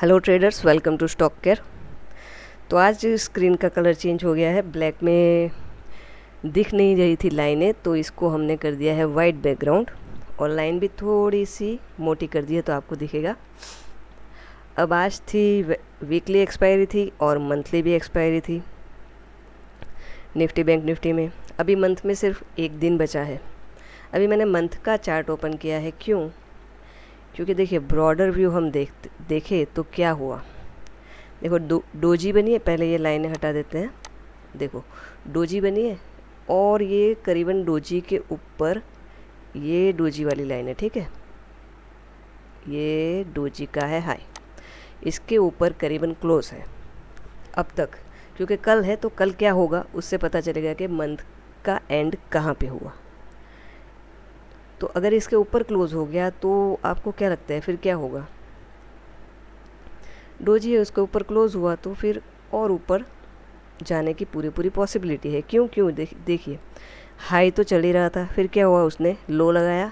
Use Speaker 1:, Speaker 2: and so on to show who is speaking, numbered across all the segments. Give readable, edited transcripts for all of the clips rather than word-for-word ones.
Speaker 1: Hello traders, welcome to Stock Care. तो आज screen का कलर चेंज हो गया है। ब्लैक में दिख नहीं रही थी लाइनें, तो इसको हमने कर दिया है वाइट बैकग्राउंड और लाइन भी थोड़ी सी मोटी कर दी है तो आपको दिखेगा। अब आज थी वीकली एक्सपायरी थी और मंथली भी एक्सपायरी थी निफ्टी बैंक निफ्टी में। अभी मंथ में सिर्फ एक दिन बचा है। अभी मैंने मंथ का चार्ट ओपन किया है। क्यों? क्योंकि देखिए ब्रॉडर व्यू हम देखे तो क्या हुआ। देखो डोजी बनी है। पहले ये लाइनें हटा देते हैं। देखो डोजी बनी है और ये करीबन डोजी के ऊपर ये डोजी वाली लाइन है, ठीक है। ये डोजी का है हाई, इसके ऊपर करीबन क्लोज है अब तक। क्योंकि कल है तो कल क्या होगा उससे पता चलेगा कि मंथ का एंड कहाँ पे हुआ। तो अगर इसके ऊपर क्लोज हो गया तो आपको क्या लगता है फिर क्या होगा? डोजी है उसके ऊपर क्लोज हुआ तो फिर और ऊपर जाने की पूरी पॉसिबिलिटी है। क्यों देखिए हाई तो चल ही रहा था, फिर क्या हुआ, उसने लो लगाया,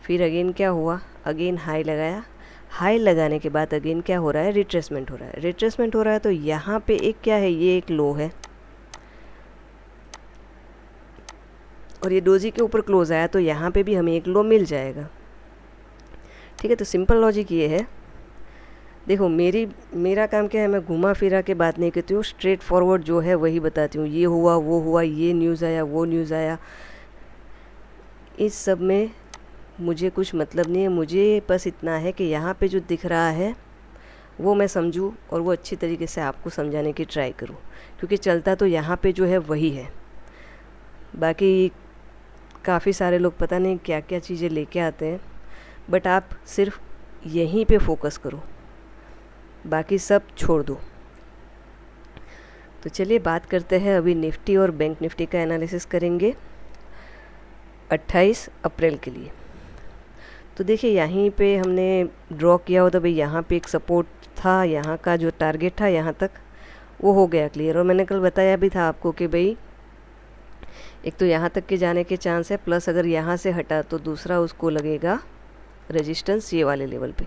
Speaker 1: फिर अगेन क्या हुआ, अगेन हाई लगाया। हाई लगाने के बाद अगेन क्या हो रहा है, रिट्रेसमेंट हो रहा है। रिट्रेसमेंट हो रहा है तो यहाँ पे एक क्या है, ये एक लो है और ये डोजी के ऊपर क्लोज आया तो यहाँ पे भी हमें एक लो मिल जाएगा, ठीक है। तो सिंपल लॉजिक ये है। देखो मेरा काम क्या है, मैं घुमा फिरा के बात नहीं करती हूँ, स्ट्रेट फॉरवर्ड जो है वही बताती हूँ। ये हुआ वो हुआ, ये न्यूज़ आया वो न्यूज़ आया, इस सब में मुझे कुछ मतलब नहीं है। मुझे बस इतना है कि यहाँ पे जो दिख रहा है वो मैं समझूँ और वो अच्छी तरीके से आपको समझाने की ट्राई करूँ, क्योंकि चलता तो यहाँ पे जो है वही है। बाकी काफ़ी सारे लोग पता नहीं क्या क्या चीज़ें लेके आते हैं, बट आप सिर्फ यहीं पे फोकस करो, बाकी सब छोड़ दो। तो चलिए बात करते हैं। अभी निफ्टी और बैंक निफ्टी का एनालिसिस करेंगे 28 अप्रैल के लिए। तो देखिए यहीं पे हमने ड्रॉ किया हो तो भाई यहाँ पे एक सपोर्ट था, यहाँ का जो टारगेट था यहाँ तक वो हो गया क्लियर। और मैंने कल बताया भी था आपको कि भाई एक तो यहाँ तक के जाने के चांस है, प्लस अगर यहाँ से हटा तो दूसरा उसको लगेगा रेजिस्टेंस ये वाले लेवल पे।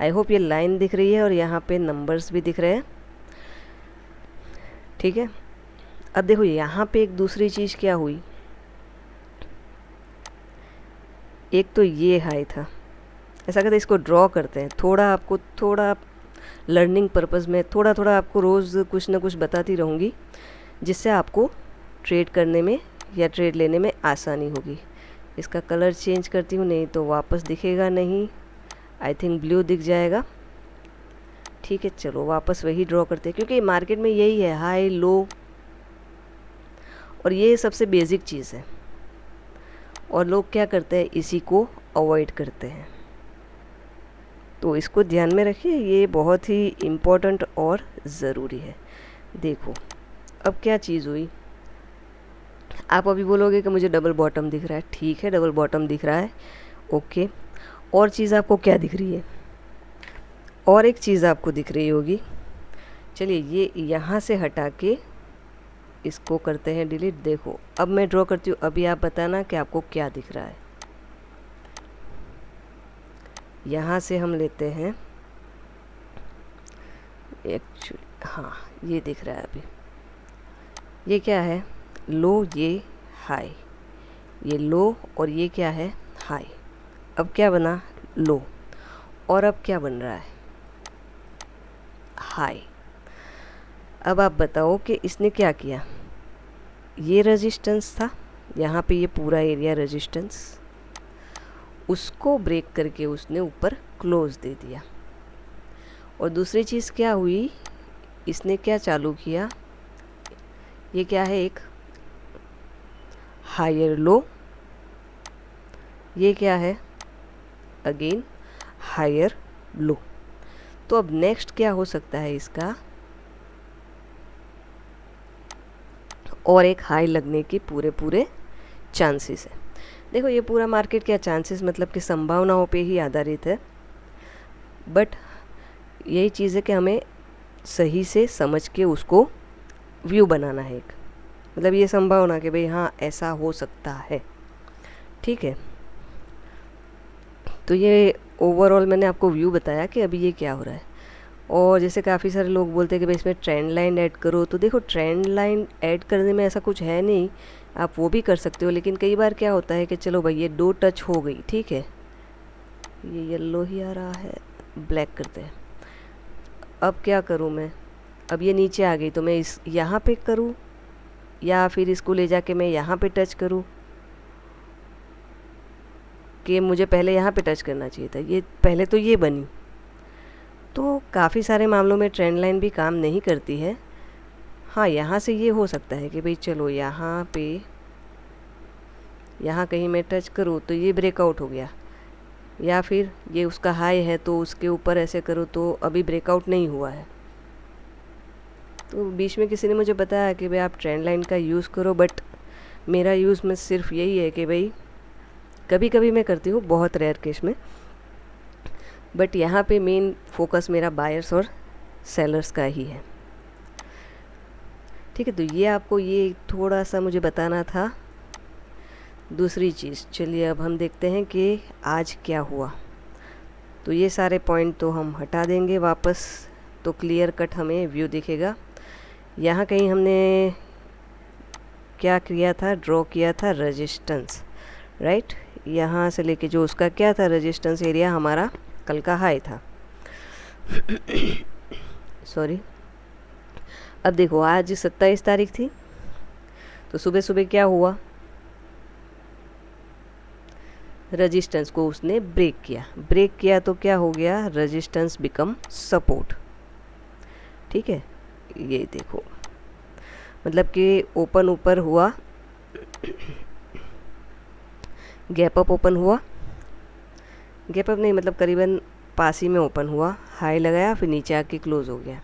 Speaker 1: आई होप ये लाइन दिख रही है और यहाँ पे नंबर्स भी दिख रहे हैं, ठीक है। अब देखो यहाँ पे एक दूसरी चीज़ क्या हुई, एक तो ये हाई था। ऐसा करते इसको ड्रॉ करते हैं। थोड़ा लर्निंग पर्पज़ में थोड़ा आपको रोज़ कुछ ना कुछ बताती रहूँगी, जिससे आपको ट्रेड करने में या ट्रेड लेने में आसानी होगी। इसका कलर चेंज करती हूँ, नहीं तो वापस दिखेगा नहीं। आई थिंक ब्लू दिख जाएगा, ठीक है। चलो वापस वही ड्रॉ करते हैं, क्योंकि मार्केट में यही है, हाई लो, और ये सबसे बेसिक चीज़ है और लोग क्या करते हैं, इसी को अवॉइड करते हैं। तो इसको ध्यान में रखिए, ये बहुत ही इम्पोर्टेंट और ज़रूरी है। देखो अब क्या चीज़ हुई। आप अभी बोलोगे कि मुझे डबल बॉटम दिख रहा है, ठीक है, डबल बॉटम दिख रहा है, ओके। और चीज़ आपको क्या दिख रही है? और एक चीज़ आपको दिख रही होगी। चलिए ये यहाँ से हटा के इसको करते हैं डिलीट। देखो अब मैं ड्रॉ करती हूँ, अभी आप बताना कि आपको क्या दिख रहा है। यहाँ से हम लेते हैं एक्चुअली, हाँ ये दिख रहा है अभी। ये क्या है, लो, ये हाई, ये लो और ये क्या है, हाई। अब क्या बना, लो, और अब क्या बन रहा है, हाई। अब आप बताओ कि इसने क्या किया। ये रेजिस्टेंस था, यहाँ पे ये पूरा एरिया रेजिस्टेंस, उसको ब्रेक करके उसने ऊपर क्लोज दे दिया। और दूसरी चीज़ क्या हुई, इसने क्या चालू किया, ये क्या है, एक हायर लो, ये क्या है, अगेन हायर लो। तो अब नेक्स्ट क्या हो सकता है इसका, और एक हाई लगने की पूरे चांसेस है। देखो ये पूरा मार्केट क्या चांसेस मतलब कि संभावनाओं पे ही आधारित है, बट यही चीज़ है कि हमें सही से समझ के उसको व्यू बनाना है एक, मतलब ये संभावना कि भाई हाँ ऐसा हो सकता है, ठीक है। तो ये ओवरऑल मैंने आपको व्यू बताया कि अभी ये क्या हो रहा है। और जैसे काफ़ी सारे लोग बोलते हैं कि भाई इसमें ट्रेंड लाइन ऐड करो, तो देखो ट्रेंड लाइन ऐड करने में ऐसा कुछ है नहीं, आप वो भी कर सकते हो। लेकिन कई बार क्या होता है कि चलो भाई ये 2 टच हो गई, ठीक है, ये येलो ही आ रहा है, ब्लैक करते हैं। अब क्या करूँ मैं, अब ये नीचे आ गई तो मैं इस यहाँ पे करूँ या फिर इसको ले जाके मैं यहाँ पे टच करूँ, कि मुझे पहले यहाँ पे टच करना चाहिए था, ये पहले तो ये बनी। तो काफ़ी सारे मामलों में ट्रेंड लाइन भी काम नहीं करती है। हाँ, यहाँ से ये हो सकता है कि भाई चलो यहाँ पे, यहाँ कहीं मैं टच करूँ तो ये ब्रेकआउट हो गया, या फिर ये उसका हाई है तो उसके ऊपर ऐसे करो तो अभी ब्रेकआउट नहीं हुआ है। तो बीच में किसी ने मुझे बताया कि भाई आप ट्रेंड लाइन का यूज़ करो, बट मेरा यूज़ में सिर्फ यही है कि भाई कभी कभी मैं करती हूँ, बहुत रेयर केस में, बट यहाँ पे मेन फोकस मेरा बायर्स और सेलर्स का ही है। ठीक है, तो ये आपको ये थोड़ा सा मुझे बताना था। दूसरी चीज़, चलिए अब हम देखते हैं कि आज क्या हुआ। तो ये सारे पॉइंट तो हम हटा देंगे वापस, तो क्लियर कट हमें व्यू दिखेगा। यहाँ कहीं हमने क्या किया था, ड्रॉ किया था रेजिस्टेंस, राइट। यहाँ से लेके जो उसका क्या था रेजिस्टेंस एरिया, हमारा कल का हाई था। सॉरी, अब देखो आज 27 तारीख थी, तो सुबह सुबह क्या हुआ, रेजिस्टेंस को उसने ब्रेक किया तो क्या हो गया, रेजिस्टेंस बिकम सपोर्ट। ठीक है, ये देखो, मतलब कि ओपन ऊपर हुआ, गैप अप ओपन हुआ, गैप अप नहीं मतलब करीबन पास ही में ओपन हुआ, हाई लगाया, फिर नीचे आके क्लोज हो गया।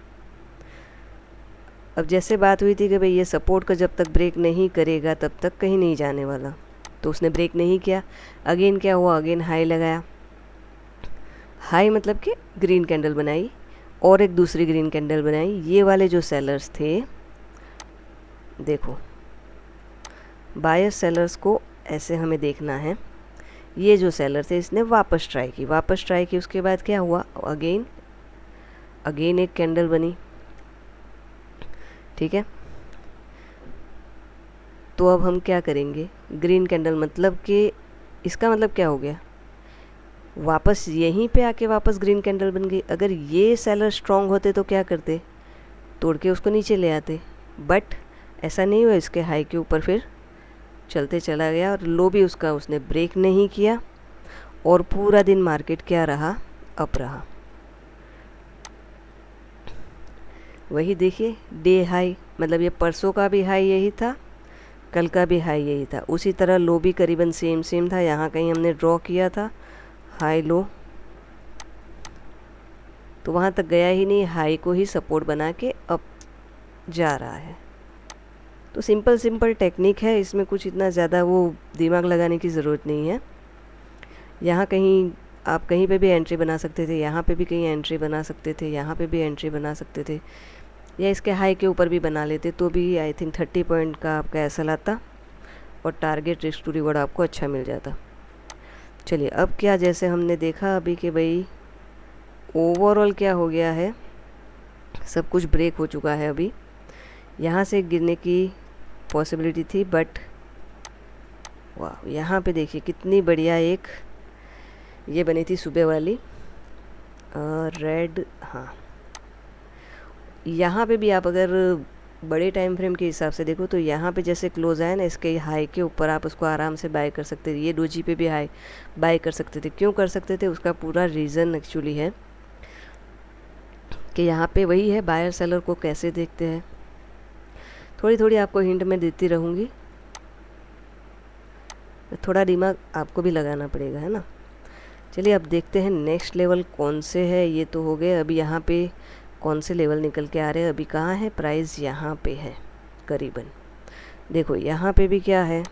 Speaker 1: अब जैसे बात हुई थी कि भाई ये सपोर्ट का जब तक ब्रेक नहीं करेगा तब तक कहीं नहीं जाने वाला, तो उसने ब्रेक नहीं किया। अगेन क्या हुआ, अगेन हाई लगाया, हाई मतलब कि ग्रीन कैंडल बनाई और एक दूसरी ग्रीन कैंडल बनाई। ये वाले जो सेलर्स थे, देखो बायर सेलर्स को ऐसे हमें देखना है। ये जो सेलर थे इसने वापस ट्राई की, उसके बाद क्या हुआ, अगेन एक कैंडल बनी। ठीक है, तो अब हम क्या करेंगे, ग्रीन कैंडल मतलब कि इसका मतलब क्या हो गया, वापस यहीं पे आके वापस ग्रीन कैंडल बन गई। अगर ये सेलर स्ट्रांग होते तो क्या करते, तोड़ के उसको नीचे ले आते, बट ऐसा नहीं हुआ। इसके हाई के ऊपर फिर चलते चला गया और लो भी उसका उसने ब्रेक नहीं किया, और पूरा दिन मार्केट क्या रहा, अप रहा। वही देखिए डे हाई, मतलब ये परसों का भी हाई यही था, कल का भी हाई यही था। उसी तरह लो भी करीबन सेम था, यहाँ कहीं हमने ड्रॉ किया था हाई लो, तो वहाँ तक गया ही नहीं, हाई को ही सपोर्ट बना के अप जा रहा है। तो सिंपल टेक्निक है, इसमें कुछ इतना ज़्यादा वो दिमाग लगाने की ज़रूरत नहीं है। यहाँ कहीं आप कहीं पे भी एंट्री बना सकते थे, यहाँ पे भी कहीं एंट्री बना सकते थे, यहाँ पे भी एंट्री बना सकते थे, या इसके हाई के ऊपर भी बना लेते तो भी आई थिंक 30 पॉइंट का आपका ऐसा लाता और टारगेट रिस्क टू रिवॉर्ड आपको अच्छा मिल जाता। चलिए अब क्या, जैसे हमने देखा अभी कि भाई ओवरऑल क्या हो गया है, सब कुछ ब्रेक हो चुका है। अभी यहाँ से गिरने की पॉसिबिलिटी थी, बट वाह, यहाँ पे देखिए कितनी बढ़िया एक ये बनी थी सुबह वाली रेड। हाँ, यहाँ पे भी आप अगर बड़े टाइम फ्रेम के हिसाब से देखो तो यहाँ पे जैसे क्लोज आया ना, इसके हाई के ऊपर आप उसको आराम से बाय कर सकते थे। ये डोजी पे भी हाई बाय कर सकते थे। क्यों कर सकते थे, उसका पूरा रीज़न एक्चुअली है कि यहाँ पे वही है, बायर सेलर को कैसे देखते हैं। थोड़ी थोड़ी आपको हिंट में देती रहूँगी, थोड़ा दिमाग आपको भी लगाना पड़ेगा, है ना। चलिए अब देखते हैं नेक्स्ट लेवल कौन से है। ये तो हो गए, अभी यहाँ पे कौन से लेवल निकल के आ रहे हैं। अभी कहाँ है प्राइस, यहाँ पे है करीबन। देखो यहाँ पे भी क्या है,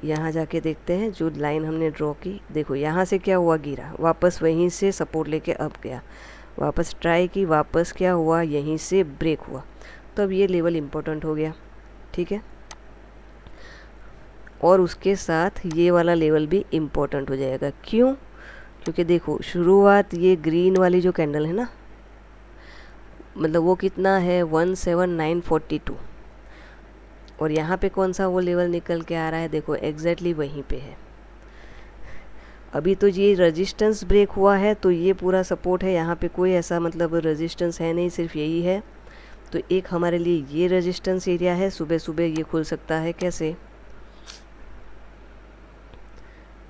Speaker 1: यहाँ जाके देखते हैं जो लाइन हमने ड्रॉ की। देखो यहाँ से क्या हुआ, गिरा, वापस वहीं से सपोर्ट लेके अब गया, वापस ट्राई की, वापस क्या हुआ, यहीं से ब्रेक हुआ। तो अब ये लेवल इम्पोर्टेंट हो गया, ठीक है। और उसके साथ ये वाला लेवल भी इम्पोर्टेंट हो जाएगा। क्यों, क्योंकि देखो शुरुआत ये ग्रीन वाली जो कैंडल है ना, मतलब वो कितना है 17942, और यहाँ पे कौन सा वो लेवल निकल के आ रहा है, देखो एग्जैक्टली वहीं पे है। अभी तो ये रेजिस्टेंस ब्रेक हुआ है तो ये पूरा सपोर्ट है, यहाँ पे कोई ऐसा मतलब रेजिस्टेंस है नहीं, सिर्फ यही है। तो एक हमारे लिए ये रेजिस्टेंस एरिया है, सुबह सुबह ये खुल सकता है कैसे,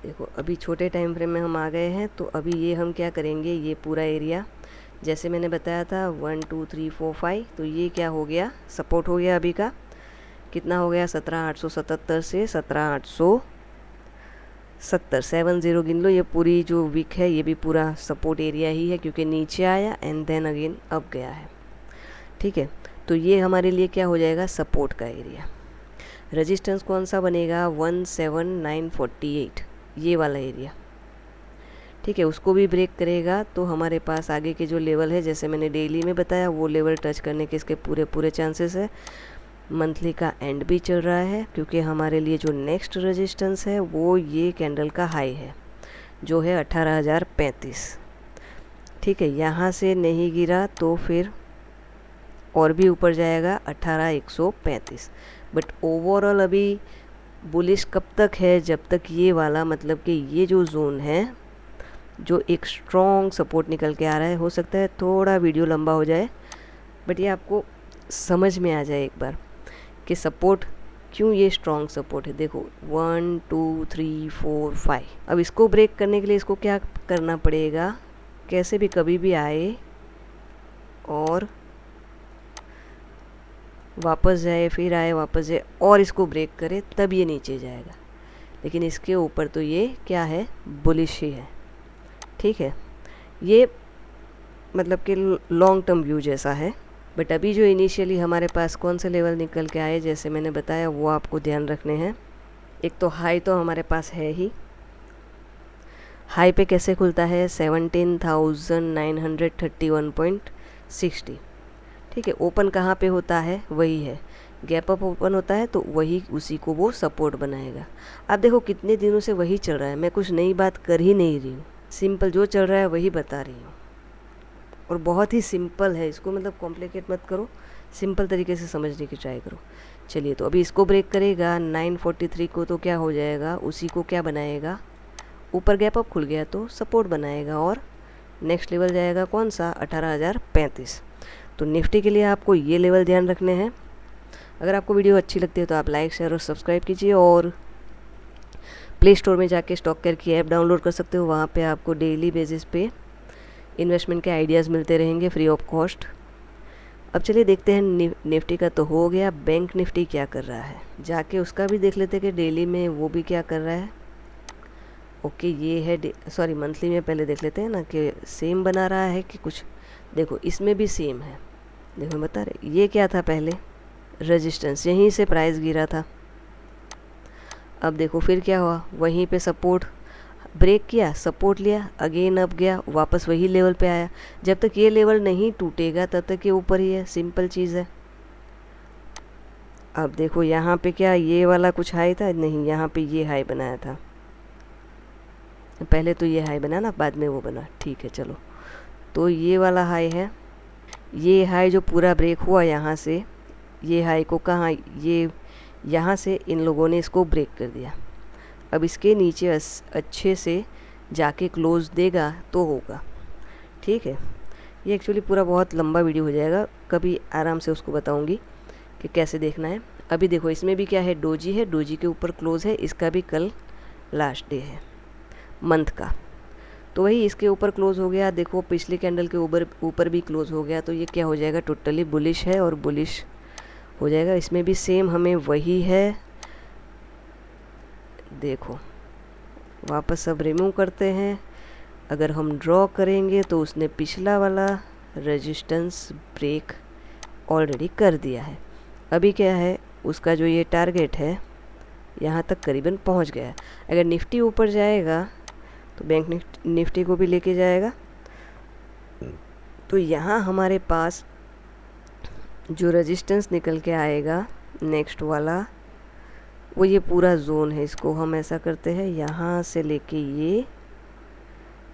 Speaker 1: देखो अभी छोटे टाइम फ्रेम में हम आ गए हैं। तो अभी ये हम क्या करेंगे, ये पूरा एरिया जैसे मैंने बताया था 1 2 3 4 5, तो ये क्या हो गया, सपोर्ट हो गया। अभी का कितना हो गया, 17877 से 17870, 70 गिन लो। ये पूरी जो वीक है ये भी पूरा सपोर्ट एरिया ही है, क्योंकि नीचे आया एंड देन अगेन अप गया है। ठीक है, तो ये हमारे लिए क्या हो जाएगा, सपोर्ट का एरिया। रेजिस्टेंस कौन सा बनेगा, 17948, ये वाला एरिया। ठीक है, उसको भी ब्रेक करेगा तो हमारे पास आगे के जो लेवल है, जैसे मैंने डेली में बताया, वो लेवल टच करने के इसके पूरे पूरे चांसेस है। मंथली का एंड भी चल रहा है, क्योंकि हमारे लिए जो नेक्स्ट रेजिस्टेंस है वो ये कैंडल का हाई है, जो है 18035। ठीक है, यहाँ से नहीं गिरा तो फिर और भी ऊपर जाएगा 18135। बट ओवरऑल अभी बुलिश कब तक है, जब तक ये वाला मतलब कि ये जो जोन है, जो एक स्ट्रॉन्ग सपोर्ट निकल के आ रहा है। हो सकता है थोड़ा वीडियो लंबा हो जाए, बट ये आपको समझ में आ जाए एक बार कि सपोर्ट क्यों ये स्ट्रॉन्ग सपोर्ट है। देखो 1 2 3 4 5, अब इसको ब्रेक करने के लिए इसको क्या करना पड़ेगा, कैसे भी कभी भी आए और वापस जाए, फिर आए वापस जाए और इसको ब्रेक करे, तब ये नीचे जाएगा। लेकिन इसके ऊपर तो ये क्या है, बुलिश ही है। ठीक है, ये मतलब कि लॉन्ग टर्म व्यू जैसा है। बट अभी जो इनिशियली हमारे पास कौन से लेवल निकल के आए, जैसे मैंने बताया, वो आपको ध्यान रखने हैं। एक तो हाई तो हमारे पास है ही, हाई पे कैसे खुलता है, 17,931.60। ठीक है, ओपन कहाँ पे होता है, वही है, गैप अप ओपन होता है तो वही उसी को वो सपोर्ट बनाएगा। आप देखो कितने दिनों से वही चल रहा है, मैं कुछ नई बात कर ही नहीं रही हूँ, सिंपल जो चल रहा है वही बता रही हूँ। और बहुत ही सिंपल है, इसको मतलब कॉम्प्लिकेट मत करो, सिंपल तरीके से समझने की ट्राई करो। चलिए, तो अभी इसको ब्रेक करेगा 943 को, तो क्या हो जाएगा, उसी को क्या बनाएगा, ऊपर गैप अप खुल गया तो सपोर्ट बनाएगा, और नेक्स्ट लेवल जाएगा कौन सा, 18035। तो निफ्टी के लिए आपको ये लेवल ध्यान रखने हैं। अगर आपको वीडियो अच्छी लगती है तो आप लाइक शेयर और सब्सक्राइब कीजिए, और प्ले स्टोर में जाके स्टॉक केयर की ऐप डाउनलोड कर सकते हो। वहाँ पे आपको डेली बेसिस पे इन्वेस्टमेंट के आइडियाज़ मिलते रहेंगे फ्री ऑफ कॉस्ट। अब चलिए देखते हैं, निफ्टी का तो हो गया, बैंक निफ्टी क्या कर रहा है, जाके उसका भी देख लेते हैं कि डेली में वो भी क्या कर रहा है। ओके, ये है सॉरी मंथली में पहले देख लेते हैं ना कि सेम बना रहा है कि कुछ। देखो इसमें भी सेम है, देखो मैं बता रहे, ये क्या था पहले, रेजिस्टेंस, यहीं से प्राइस गिरा था। अब देखो फिर क्या हुआ, वहीं पे सपोर्ट ब्रेक किया, सपोर्ट लिया, अगेन अप गया, वापस वही लेवल पे आया। जब तक ये लेवल नहीं टूटेगा तब तक ये ऊपर ही है, सिंपल चीज़ है। अब देखो यहाँ पे क्या ये वाला कुछ हाई था, नहीं, यहाँ पे ये हाई बनाया था, पहले तो ये हाई बना ना, बाद में वो बना। ठीक है, चलो, तो ये वाला हाई है, ये हाई जो पूरा ब्रेक हुआ यहाँ से, ये हाई को कहाँ, ये यहाँ से इन लोगों ने इसको ब्रेक कर दिया। अब इसके नीचे अच्छे से जाके क्लोज देगा तो होगा। ठीक है, ये एक्चुअली पूरा बहुत लंबा वीडियो हो जाएगा, कभी आराम से उसको बताऊंगी कि कैसे देखना है। अभी देखो इसमें भी क्या है, डोजी है, डोजी के ऊपर क्लोज है, इसका भी कल लास्ट डे है मंथ का, तो वही इसके ऊपर क्लोज हो गया। देखो पिछले कैंडल के ऊपर भी क्लोज हो गया, तो ये क्या हो जाएगा, टोटली बुलिश है और बुलिश हो जाएगा। इसमें भी सेम हमें वही है। देखो वापस सब रिमूव करते हैं, अगर हम ड्रॉ करेंगे तो उसने पिछला वाला रेजिस्टेंस ब्रेक ऑलरेडी कर दिया है। अभी क्या है, उसका जो ये टारगेट है यहाँ तक करीबन पहुँच गया है। अगर निफ्टी ऊपर जाएगा तो बैंक निफ्टी को भी लेके जाएगा। तो यहाँ हमारे पास जो रेजिस्टेंस निकल के आएगा नेक्स्ट वाला, वो ये पूरा जोन है। इसको हम ऐसा करते हैं, यहाँ से लेके ये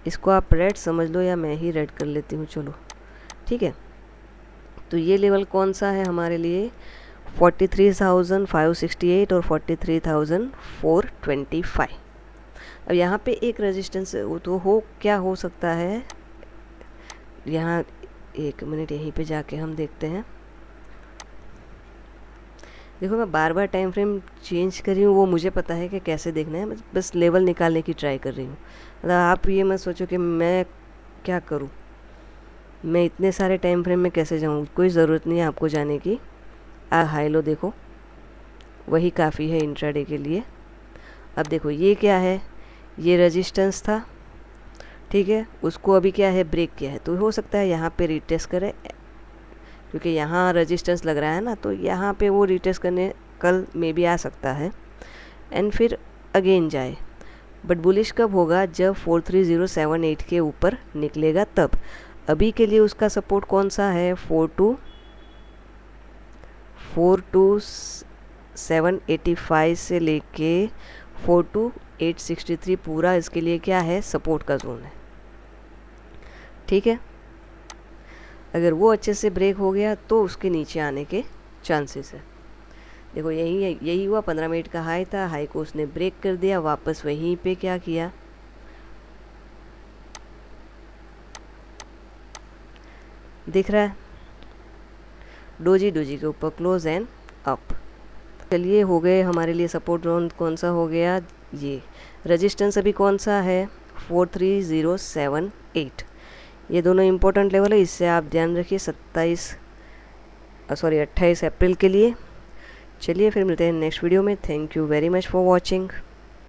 Speaker 1: इसको आप रेड समझ लो या मैं ही रेड कर लेती हूँ, चलो ठीक है। तो ये लेवल कौन सा है हमारे लिए, 43,568 और 43,425। अब यहाँ पे एक रेजिस्टेंस तो क्या हो सकता है, यहाँ एक मिनट यहीं पे जाके हम देखते हैं। देखो मैं बार बार टाइम फ्रेम चेंज कर रही हूँ, वो मुझे पता है कि कैसे देखना है, बस लेवल निकालने की ट्राई कर रही हूँ। मतलब आप ये मत सोचो कि मैं क्या करूँ, मैं इतने सारे टाइम फ्रेम में कैसे जाऊँ, कोई ज़रूरत नहीं है आपको जाने की। हाई लो देखो, वही काफ़ी है इंट्राडे के लिए। अब देखो ये क्या है, ये रेजिस्टेंस था, ठीक है, उसको अभी क्या है ब्रेक किया है, तो हो सकता है यहाँ पे रीटेस्ट करे, क्योंकि यहाँ रेजिस्टेंस लग रहा है ना, तो यहाँ पे वो रीटेस्ट करने कल में भी आ सकता है एंड फिर अगेन जाए। बट बुलिश कब होगा, जब 43078 के ऊपर निकलेगा तब। अभी के लिए उसका सपोर्ट कौन सा है, 42785 से लेके 42863 पूरा इसके लिए क्या है, सपोर्ट का जोन है, ठीक है। अगर वो अच्छे से ब्रेक हो गया तो उसके नीचे आने के चांसेस है। देखो यही हुआ, 15 मिनट का हाई था, हाई को उसने ब्रेक कर दिया, वापस वहीं पे क्या किया, दिख रहा है, डोजी के ऊपर क्लोज एंड अप। चलिए हो गए हमारे लिए सपोर्ट जोन, कौन सा हो गया, ये रेजिस्टेंस अभी कौन सा है, 43078। ये दोनों इम्पोर्टेंट लेवल है, इससे आप ध्यान रखिए 28 अप्रैल के लिए। चलिए फिर मिलते हैं नेक्स्ट वीडियो में। Thank you very much for watching.